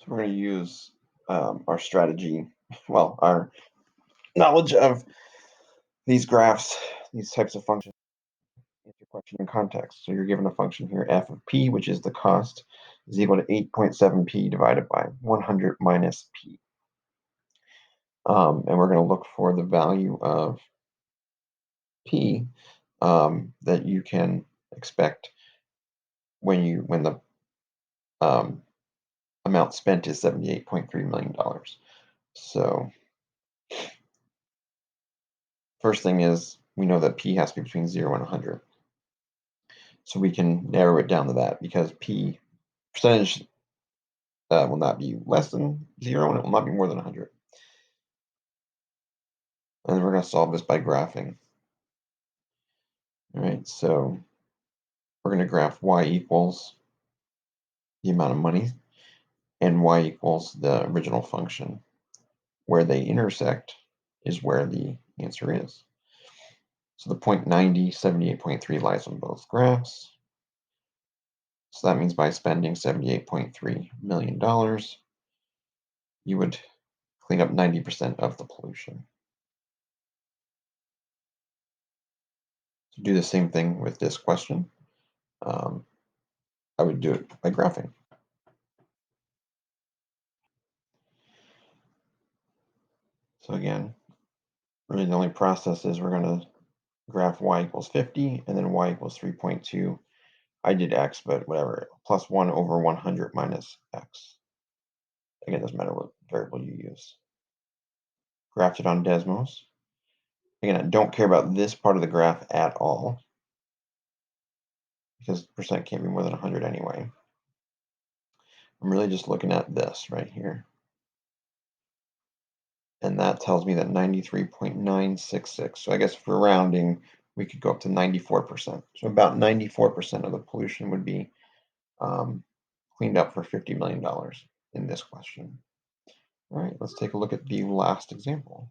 So we're going to use our strategy, well, our knowledge of these graphs, these types of functions, answer question in context. So you're given a function here, f of p, which is the cost, is equal to 8.7p divided by 100 minus p. And we're going to look for the value of p that you can expect when the amount spent is $78.3 million. So first thing is we know that p has to be between 0 and 100. So we can narrow it down to that because p percentage will not be less than 0 and it will not be more than 100. And then we're going to solve this by graphing. All right, so we're going to graph y equals the amount of money and y equals the original function. Where they intersect is where the answer is. So the point 90, 78.3 lies on both graphs. So that means by spending $78.3 million, you would clean up 90% of the pollution. To do the same thing with this question, I would do it by graphing. So again, really the only process is we're going to graph y equals 50 and then y equals 3.2. I did x, but whatever, plus 1 over 100 minus x. Again, it doesn't matter what variable you use. Graphed it on Desmos. Again, I don't care about this part of the graph at all because percent can't be more than 100 anyway. I'm really just looking at this right here. And that tells me that 93.966. So I guess for rounding, we could go up to 94%. So about 94% of the pollution would be cleaned up for $50 million in this question. All right, let's take a look at the last example.